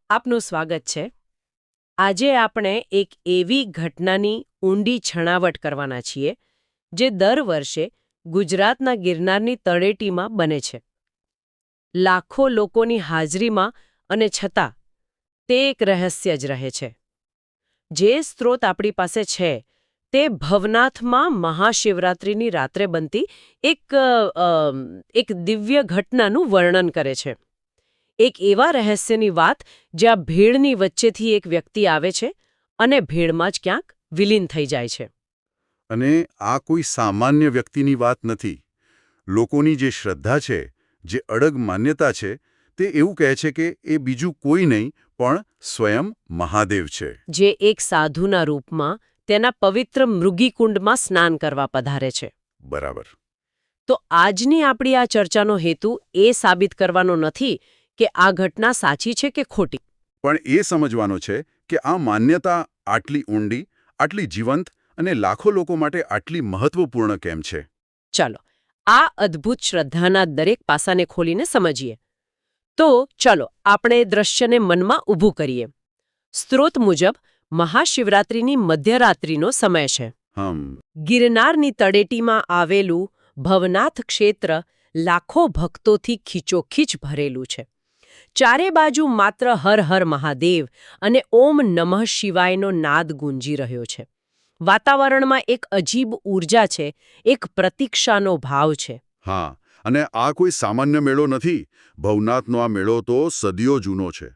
આપનું સ્વાગત છે. આજે આપણે એક એવી ઘટનાની ઊંડી છણાવટ કરવાના છીએ જે દર વર્ષે ગુજરાતના ગિરનારની તળેટીમાં બને છે. લાખો લોકોની હાજરીમાં અને છતાં તે એક રહસ્ય જ રહે છે. જે સ્ત્રોત આપણી પાસે છે તે ભવનાથમાં મહાશિવરાત્રિની રાત્રે બનતી એક દિવ્ય ઘટનાનું વર્ણન કરે છે. એક એવા રહસ્યની વાત જ્યાં ભીડની વચ્ચેથી એક વ્યક્તિ આવે છે અને ભીડમાં જ ક્યાંક વિલીન થઈ જાય છે. અને આ કોઈ સામાન્ય વ્યક્તિની વાત નથી. લોકોની જે શ્રદ્ધા છે, જે અડગ માન્યતા છે, તે એવું કહે છે કે એ બીજું કોઈ નહીં પણ સ્વયં મહાદેવ છે. જે એક સાધુના રૂપમાં તેના પવિત્ર મૃગીકુંડમાં સ્નાન કરવા પધારે છે. બરાબર. તો આજની આપણી આ ચર્ચાનો હેતુ એ સાબિત કરવાનો નથી કે આ ઘટના સાચી છે કે ખોટી. પણ એ સમજવાનો છે કે આ માન્યતા આટલી ઊંડી, આટલી જીવંત અને લાખો લોકો માટે આટલી મહત્વપૂર્ણ કેમ છે. ચાલો આ અદ્ભુત શ્રદ્ધાના દરેક પાસાને ખોલીને સમજીએ. તો ચલો આપણે એ દ્રશ્યને મનમાં ઊભું કરીએ. સ્ત્રોત મુજબ મહાશિવરાત્રિની મધ્યરાત્રિનો સમય છે. ગિરનારની તળેટીમાં આવેલું ભવનાથ ક્ષેત્ર લાખો ભક્તોથી ખીચોખીચ ભરેલું છે. ચારે બાજુ માત્ર હર હર મહાદેવ અને ઓમ નમઃ શિવાયનો નાદ ગુંજી રહ્યો છે. વાતાવરણમાં એક અજીબ ઊર્જા છે, એક પ્રતીક્ષાનો ભાવ છે. હા, અને આ કોઈ સામાન્ય મેળો નથી. ભવનાથનો આ મેળો તો સદીઓ જૂનો છે.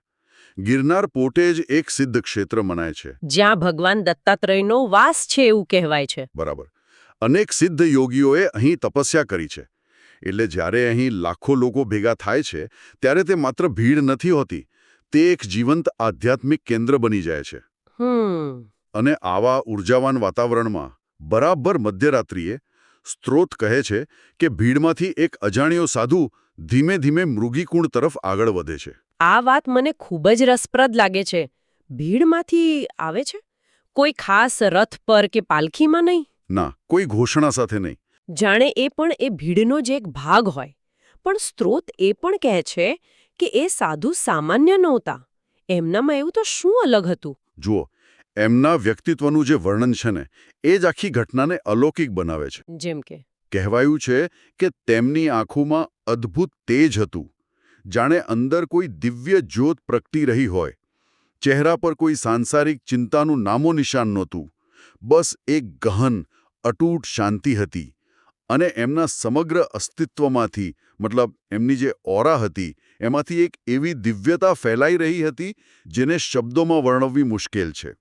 ગિરનાર પોતે જ એક સિદ્ધ ક્ષેત્ર મનાય છે. જ્યાં ભગવાન દત્તાત્રેયનો વાસ છે એવું કહેવાય છે. બરાબર. અનેક સિદ્ધ યોગીઓએ અહીં તપસ્યા કરી છે. એટલે જ્યારે અહીં લાખો લોકો ભેગા થાય છે ત્યારે તે માત્ર ભીડ નથી હોતી, તે એક જીવંત આધ્યાત્મિક કેન્દ્ર બની જાય છે. અને આવા ઉર્જાવાન વાતાવરણમાં બરાબર મધ્યરાત્રિએ સ્ત્રોત કહે છે કે ભીડમાંથી એક અજાણ્યો સાધુ ધીમે ધીમે મૃગીકુંડ તરફ આગળ વધે છે. આ વાત મને ખૂબ જ રસપ્રદ લાગે છે. ભીડમાંથી આવે છે? કોઈ ખાસ રથ પર કે પાલખીમાં નહીં? ના, કોઈ ઘોષણા સાથે નહીં. જાણે એ પણ એ ભીડનો જ એક ભાગ હોય. પણ સ્ત્રોત એ પણ કહે છે કે એ સાધુ સામાન્ય નહોતા. એમનામાં એવું તો શું અલગ હતું? જુઓ, એમના વ્યક્તિત્વનું જે વર્ણન છે ને, એ જ આખી ઘટનાને અલૌકિક બનાવે છે. જેમ કે કહેવાયું છે કે તેમની આંખોમાં અદ્ભુત તેજ હતું, જાણે અંદર કોઈ દિવ્ય જ્યોત પ્રગટી રહી હોય. ચહેરા પર કોઈ સાંસારિક ચિંતાનું નામો નિશાન નહોતું. બસ એક ગહન, અતૂટ શાંતિ હતી. અને એમના સમગ્ર અસ્તિત્વમાંથી, મતલબ એમની જે ઓરા હતી, એમાંથી એક એવી દિવ્યતા ફેલાઈ રહી હતી જેને શબ્દોમાં વર્ણવવી મુશ્કેલ છે.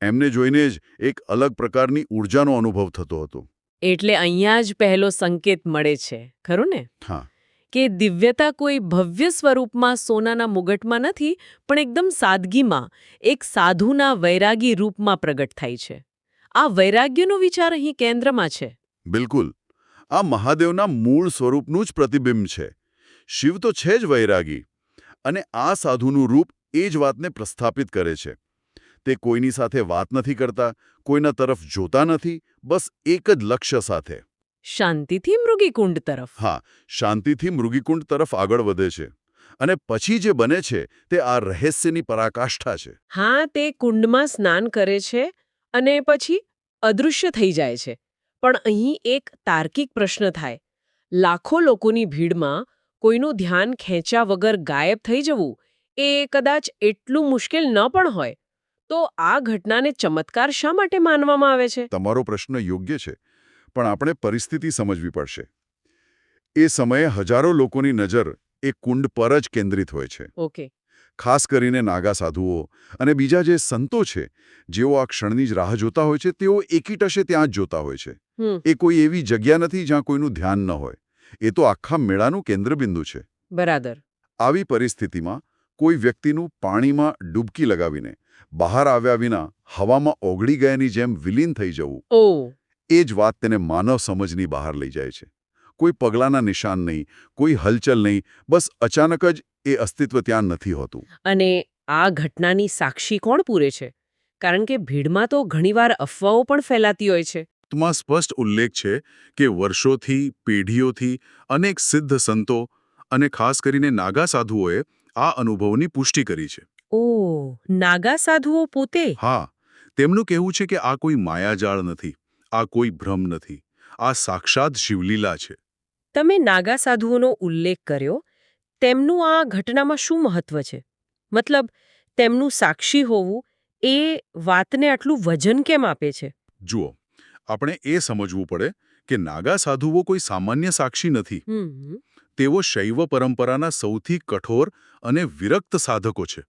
એમને જોઈને જ એક અલગ પ્રકારની ઊર્જાનો અનુભવ થતો હતો. એટલે અહીંયા જ પહેલો સંકેત મળે છે, ખરું ને? હા. કે દિવ્યતા કોઈ ભવ્ય સ્વરૂપમાં સોનાના મુગટમાં નથી, પણ એકદમ સાદગીમાં, એક સાધુના વૈરાગી રૂપમાં પ્રગટ થાય છે. આ વૈરાગ્યનો વિચાર અહીં કેન્દ્રમાં છે. બિલકુલ. આ મહાદેવના મૂળ સ્વરૂપનું જ પ્રતિબિંબ છે. શિવ તો છે જ વૈરાગી, અને આ સાધુનું રૂપ એ જ વાતને પ્રસ્થાપિત કરે છે. તે કોઈની સાથે વાત નથી કરતા, કોઈના તરફ જોતા નથી, બસ એક જ લક્ષ્ય સાથે. શાંતિથી મૃગીકુંડ તરફ. હા, શાંતિથી મૃગીકુંડ તરફ આગળ વધે છે. અને પછી જે બને છે તે આ રહસ્યની પરાકાષ્ઠા છે. હા, તે કુંડમાં સ્નાન કરે છે અને પછી અદૃશ્ય થઈ જાય છે. પણ અહીં એક તાર્કિક પ્રશ્ન થાય. લાખો લોકોની ભીડમાં કોઈનું ધ્યાન ખેંચ્યા વગર ગાયબ થઈ જવું એ કદાચ એટલું મુશ્કેલ ન પણ હોય. તો આ ઘટનાને ચમત્કાર શા માટે માનવામાં આવે છે? તમારો પ્રશ્ન યોગ્ય છે, પણ આપણે પરિસ્થિતિ સમજવી પડશે. એ સમયે હજારો લોકોની નજર એ કુંડ પર જ કેન્દ્રિત હોય છે. ઓકે. ખાસ કરીને નાગા સાધુઓ અને બીજા જે સંતો છે, જેઓ આ ક્ષણની જ રાહ જોતા હોય છે, તેઓ એકીટશે ત્યાં જ જોતા હોય છે. એ કોઈ એવી જગ્યા નથી જ્યાં કોઈનું ધ્યાન ન હોય. એ તો આખા મેળાનું કેન્દ્રબિંદુ છે. બરાબર. આવી પરિસ્થિતિમાં કોઈ વ્યક્તિનું પાણીમાં ડૂબકી લગાવીને બહાર આવ્યા વિના હવામાં ઓગળી ગયાની જેમ વિલીન થઈ જવું, એ જ વાત તેને માનવ સમજની બહાર લઈ જાય છે. કોઈ પગલાંના નિશાન નહીં, કોઈ હલચલ નહીં, બસ અચાનક જ એ અસ્તિત્વ ત્યાં નથી હોતું. અને આ ઘટનાની સાક્ષી કોણ પૂરે છે? કારણ કે ભીડમાં તો ઘણીવાર અફવાઓ પણ ફેલાતી હોય છે. માં સ્પષ્ટ ઉલ્લેખ છે કે વર્ષોથી, પેઢીઓથી અનેક સિદ્ધ સંતો અને ખાસ કરીને નાગા સાધુઓએ આ અનુભવની પુષ્ટિ કરી છે. ઓ નાગા સાધુઓ પોતે? હા, તેમનું કહેવું છે કે આ કોઈ માયાજાળ નથી, આ કોઈ ભ્રમ નથી, આ સાક્ષાત શિવલીલા છે. તમે નાગા સાધુઓનો ઉલ્લેખ કર્યો, તેમનું આ ઘટનામાં શું મહત્વ છે? મતલબ, તેમનું સાક્ષી હોવું એ વાતને આટલું વજન કેમ આપે છે? જુઓ, આપણે એ સમજવું પડે કે નાગા સાધુઓ કોઈ સામાન્ય સાક્ષી નથી. હમ તેઓ શૈવ પરંપરાના સૌથી કઠોર અને વિરક્ત સાધકો છે.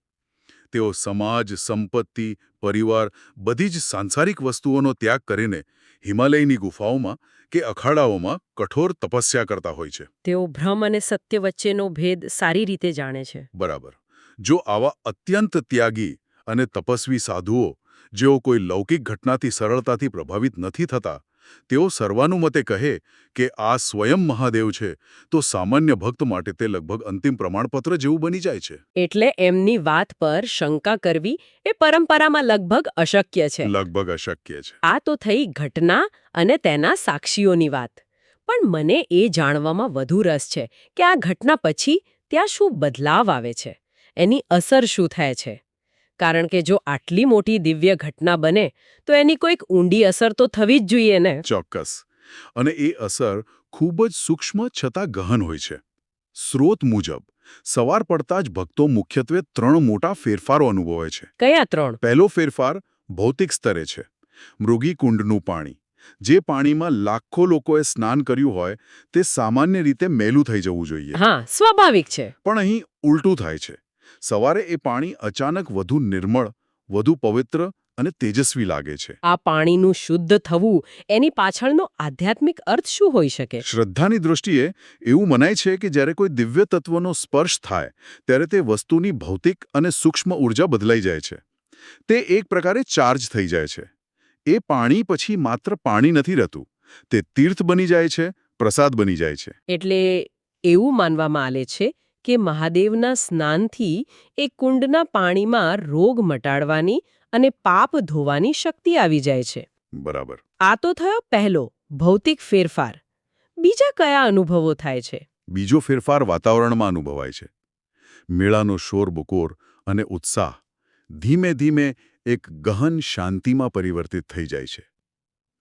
તેઓ સમાજ, સંપત્તિ, પરિવાર, બધી જ સાંસારિક વસ્તુઓનો ત્યાગ કરીને હિમાલયની ગુફાઓમાં કે અખાડાઓમાં કઠોર તપસ્યા કરતા હોય છે. તેઓ ભ્રમ અને સત્ય વચ્ચેનો ભેદ સારી રીતે જાણે છે. બરાબર. જો આવા અત્યંત ત્યાગી અને તપસ્વી સાધુઓ, જેઓ કોઈ લૌકિક ઘટનાથી સરળતાથી પ્રભાવિત નથી થતા, તેઓ સર્વાનુમતે કહે કે આ સ્વયં મહાદેવ છે, તો સામાન્ય ભક્ત માટે તે લગભગ અંતિમ પ્રમાણપત્ર જેવું બની જાય છે. એટલે એમની વાત પર શંકા કરવી એ પરંપરામાં લગભગ અશક્ય છે. લગભગ અશક્ય છે. આ તો થઈ ઘટના અને તેના સાક્ષીઓની વાત. પણ મને એ જાણવામાં વધુ રસ છે કે આ ઘટના પછી ત્યાં શું બદલાવ આવે છે, એની અસર શું થાય છે. કારણ કે જો આટલી મોટી દિવ્ય ઘટના બને તો એની કોઈક ઊંડી અસર તો થવી જ જોઈએ ને. ચોક્કસ. અને એ અસર ખૂબ જ સૂક્ષ્મ છતાં ગહન હોય છે. સ્રોત મુજબ સવાર પડતા જ ભક્તો મુખ્યત્વે 3 મોટા ફેરફારો અનુભવે છે. કયા 3? પહેલો ફેરફાર ભૌતિક સ્તરે છે. મૃગીકુંડનું પાણી. જે પાણીમાં લાખો લોકોએ સ્નાન કર્યું હોય, તે સામાન્ય રીતે મેલું થઈ જવું જોઈએ. હા, સ્વાભાવિક છે. પણ અહીં ઉલટું થાય છે. સવારે એ પાણી અચાનક વધુ નિર્મળ, વધુ પવિત્ર અને તેજસ્વી લાગે છે. આ પાણીનું શુદ્ધ થવું એની પાછળનો આધ્યાત્મિક અર્થ શું હોઈ શકે? શ્રદ્ધાની દૃષ્ટિએ એવું મનાય છે કે જ્યારે કોઈ દિવ્ય તત્વનો સ્પર્શ થાય, ત્યારે તે વસ્તુની ભૌતિક અને સૂક્ષ્મ ઊર્જા બદલાઈ જાય છે. તે એક પ્રકારે ચાર્જ થઈ જાય છે. એ પાણી પછી માત્ર પાણી નથી રહેતું. તે તીર્થ બની જાય છે, પ્રસાદ બની જાય છે. એટલે એવું માનવામાં આવે છે કે મહાદેવના સ્નાનથી એ કુંડના પાણીમાં રોગ મટાડવાની અને પાપ ધોવાની શક્તિ આવી જાય છે. બરાબર. આ તો થયો પહેલો ભૌતિક ફેરફાર. બીજા કયા અનુભવો થાય છે? બીજો ફેરફાર વાતાવરણમાં અનુભવાય છે. મેળાનો શોરબકોર અને ઉત્સાહ ધીમે ધીમે એક ગહન શાંતિમાં પરિવર્તિત થઈ જાય છે.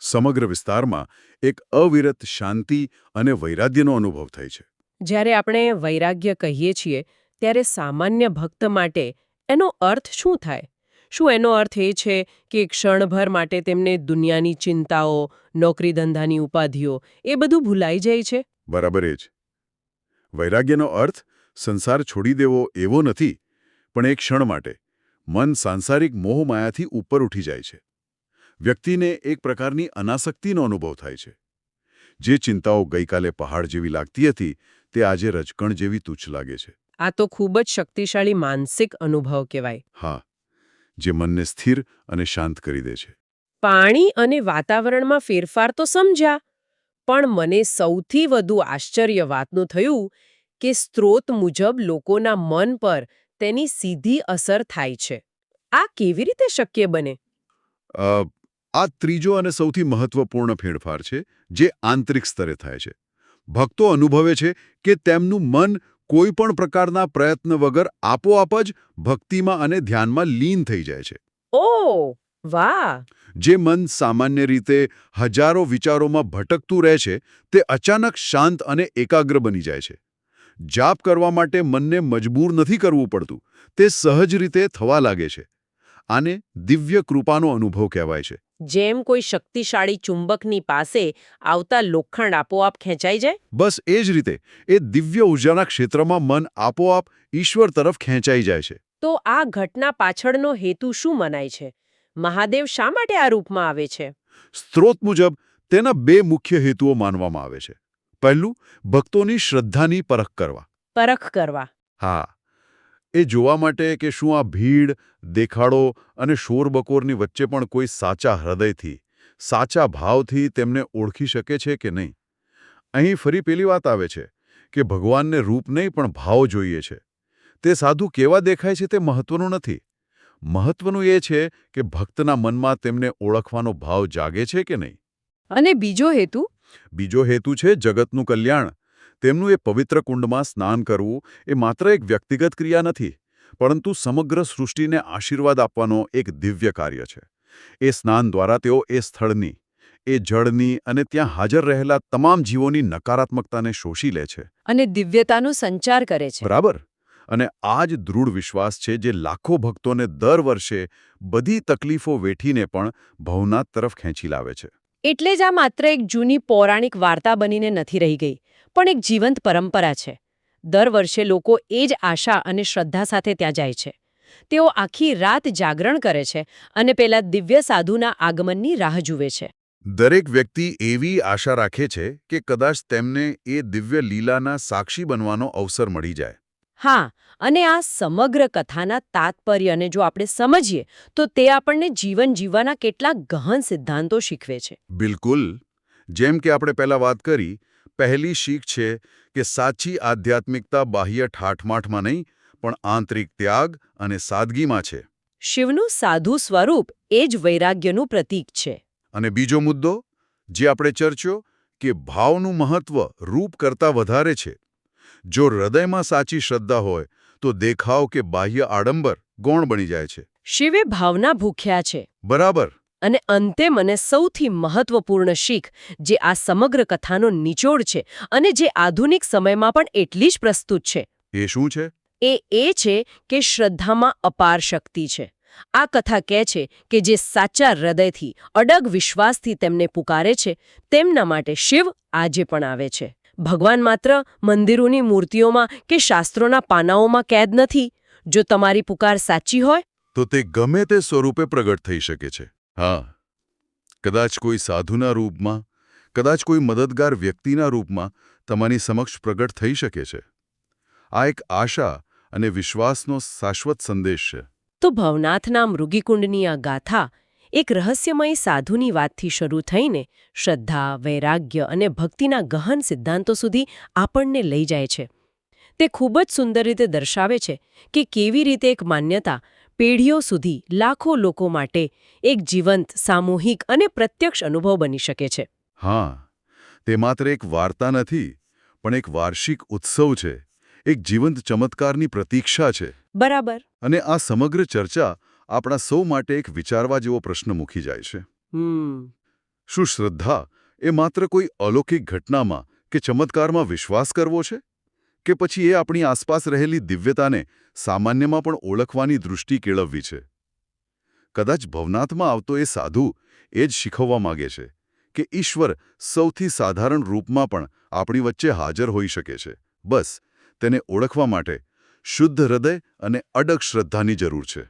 સમગ્ર વિસ્તારમાં એક અવિરત શાંતિ અને વૈરાગ્યનો અનુભવ થાય છે. જ્યારે આપણે વૈરાગ્ય કહીએ છીએ ત્યારે સામાન્ય ભક્ત માટે એનો અર્થ શું થાય? શું એનો અર્થ એ છે કે ક્ષણભર માટે તેમને દુનિયાની ચિંતાઓ, નોકરી ધંધાની ઉપાધિઓ એ બધું ભૂલાઈ જાય છે? બરાબર એ જ. વૈરાગ્યનો અર્થ સંસાર છોડી દેવો એવો નથી, પણ એક ક્ષણ માટે મન સાંસારિક મોહમાયાથી ઉપર ઉઠી જાય છે. વ્યક્તિને એક પ્રકારની અનાસક્તિનો અનુભવ થાય છે. જે ચિંતાઓ ગઈકાલે પહાડ જેવી લાગતી હતી, તે આજે રજકણ જેવી તુચ્છ લાગે છે. આ તો ખૂબ જ શક્તિશાળી માનસિક અનુભવ કહેવાય. હા, જે મનને સ્થિર અને શાંત કરી દે છે. પાણી અને વાતાવરણમાં ફેરફાર તો સમજ્યા, પણ મને સૌથી વધુ આશ્ચર્ય વાતનું થયું કે સ્ત્રોત મુજબ લોકોના મન પર તેની સીધી અસર થાય છે. આ કેવી રીતે શક્ય બને? આ ત્રીજો અને સૌથી મહત્વપૂર્ણ ફેરફાર છે, જે આંતરિક સ્તરે થાય છે. ભક્તો અનુભવે છે કે તેમનું મન કોઈ પણ પ્રકારના પ્રયત્ન વગર આપોઆપ જ ભક્તિમાં અને ધ્યાનમાં લીન થઈ જાય છે. ઓહ, વાહ! જે મન સામાન્ય રીતે હજારો વિચારોમાં ભટકતું રહે છે, તે અચાનક શાંત અને એકાગ્ર બની જાય છે. જાપ કરવા માટે મનને મજબૂર નથી કરવું પડતું, તે સહજ રીતે થવા લાગે છે. આને દિવ્ય કૃપાનો અનુભવ કહેવાય છે. જેમ કોઈ શક્તિશાળી ચુંબકની પાસે આવતા લોખંડ આપોઆપ ખેંચાઈ જાય? બસ એ જ રીતે એ દિવ્ય ઉર્જાના ક્ષેત્રમાં મન આપોઆપ ઈશ્વર તરફ ખેંચાઈ જાય છે. તો આ ઘટના પાછળનો હેતુ શું મનાય છે? મહાદેવ શા માટે આ રૂપમાં આવે છે? સ્ત્રોત મુજબ તેના 2 મુખ્ય હેતુઓ માનવામાં આવે છે. પહેલું, ભક્તોની શ્રદ્ધાની પરખ કરવા. પરખ કરવા. હા, એ જોવા માટે કે શું આ ભીડ, દેખાડો અને શોરબકોરની વચ્ચે પણ કોઈ સાચા હૃદયથી, સાચા ભાવથી તેમને ઓળખી શકે છે કે નહીં. અહીં ફરી પેલી વાત આવે છે કે ભગવાનને રૂપ નહીં પણ ભાવ જોઈએ છે. તે સાધુ કેવા દેખાય છે તે મહત્વનું નથી. મહત્વનું એ છે કે ભક્તના મનમાં તેમને ઓળખવાનો ભાવ જાગે છે કે નહીં. અને બીજો હેતુ? બીજો હેતુ છે જગતનું કલ્યાણ. તેમનું એ પવિત્ર કુંડમાં સ્નાન કરવું એ માત્ર એક વ્યક્તિગત ક્રિયા નથી, પરંતુ સમગ્ર સૃષ્ટિને આશીર્વાદ આપવાનો એક દિવ્ય કાર્ય છે. એ સ્નાન દ્વારા તેઓ એ સ્થળની, એ જળની અને ત્યાં હાજર રહેલા તમામ જીવોની નકારાત્મકતાને શોષી લે છે. અને દિવ્યતાનો સંચાર કરે છે. બરાબર. અને આ જ દૃઢ વિશ્વાસ છે જે લાખો ભક્તોને દર વર્ષે બધી તકલીફો વેઠીને પણ ભવનાથ તરફ ખેંચી લાવે છે. એટલે જ આ માત્ર એક જૂની પૌરાણિક વાર્તા બનીને નથી રહી ગઈ, પણ એક જીવંત પરંપરા છે. દર વર્ષે લોકો એ જ આશા અને શ્રદ્ધા સાથે ત્યાં જાય છે. તેઓ આખી રાત જાગરણ કરે છે અને પેલા દિવ્ય સાધુના આગમનની રાહ જુએ છે. દરેક વ્યક્તિ એવી આશા રાખે છે કે કદાચ તેમને એ દિવ્ય લીલાના સાક્ષી બનવાનો અવસર મળી જાય. હા, અને આ સમગ્ર કથાના તાત્પર્યને જો આપણે સમજીએ તો તે આપણને જીવન જીવવાના કેટલાક ગહન સિદ્ધાંતો શીખવે છે. બિલકુલ. જેમ કે આપણે પહેલા વાત કરી, પહેલી શીખ છે કે સાચી આધ્યાત્મિકતા બાહ્ય ઠાઠમાઠમાં નહીં, પણ આંતરિક ત્યાગ અને સાદગીમાં છે. શિવનું સાધુ સ્વરૂપ એ જ વૈરાગ્યનું પ્રતીક છે. અને બીજો મુદ્દો, જે આપણે ચર્ચ્યો, કે ભાવનું મહત્વ રૂપ કરતાં વધારે છે. જો હૃદયમાં સાચી શ્રદ્ધા હોય તો દેખાવ કે બાહ્ય આડંબર ગૌણ બની જાય છે. શિવે ભાવના ભૂખ્યા છે. બરાબર. અને અંતે મને સૌથી મહત્વપૂર્ણ શીખ, જે આ સમગ્ર કથાનો નિચોડ છે અને જે આધુનિક સમયમાં પણ એટલી જ પ્રસ્તુત છે, એ શું છે? એ છે કે શ્રદ્ધામાં અપાર શક્તિ છે. આ કથા કહે છે કે જે સાચા હૃદયથી, અડગ વિશ્વાસથી તેમને પુકારે છે, તેમના માટે શિવ આજે પણ આવે છે. ભગવાન માત્ર મંદિરોની મૂર્તિઓમાં કે શાસ્ત્રોના પાનાઓમાં કેદ નથી. જો તમારી પુકાર સાચી હોય તો તે ગમે તે સ્વરૂપે પ્રગટ થઈ શકે છે. હા, કદાચ કોઈ સાધુના રૂપમાં, કદાચ કોઈ મદદગાર વ્યક્તિના રૂપમાં તમારી સમક્ષ પ્રગટ થઈ શકે છે. આ એક આશા અને વિશ્વાસનો શાશ્વત સંદેશ છે. તો ભવનાથના મૃગીકુંડની આ ગાથા એક રહસ્યમય સાધુની વાતથી શરૂ થઈને શ્રદ્ધા, વૈરાગ્ય અને ભક્તિના ગહન સિદ્ધાંતો સુધી આપણને લઈ જાય છે. તે ખૂબ જ સુંદર રીતે દર્શાવે છે કે કેવી રીતે એક માન્યતા પેઢીઓ સુધી, લાખો લોકો માટે એક જીવંત, સામૂહિક અને પ્રત્યક્ષ અનુભવ બની શકે છે. હા, તે માત્ર એક વાર્તા નથી, પણ એક વાર્ષિક ઉત્સવ છે, એક જીવંત ચમત્કારની પ્રતીક્ષા છે. બરાબર. અને આ સમગ્ર ચર્ચા આપણા સૌ માટે એક વિચારવા જેવો પ્રશ્ન મૂકી જાય છે. શું શ્રદ્ધા એ માત્ર કોઈ અલૌકિક ઘટનામાં કે ચમત્કારમાં વિશ્વાસ કરવો છે? કે પછી એ આપણી આસપાસ રહેલી દિવ્યતાને સામાન્યમાં પણ ઓળખવાની દૃષ્ટિ કેળવવી છે? કદાચ ભવનાથમાં આવતો એ સાધુ એ જ શીખવવા માગે છે કે ઈશ્વર સૌથી સાધારણ રૂપમાં પણ આપણી વચ્ચે હાજર હોઈ શકે છે. બસ તેને ઓળખવા માટે શુદ્ધ હૃદય અને અડગ શ્રદ્ધાની જરૂર છે.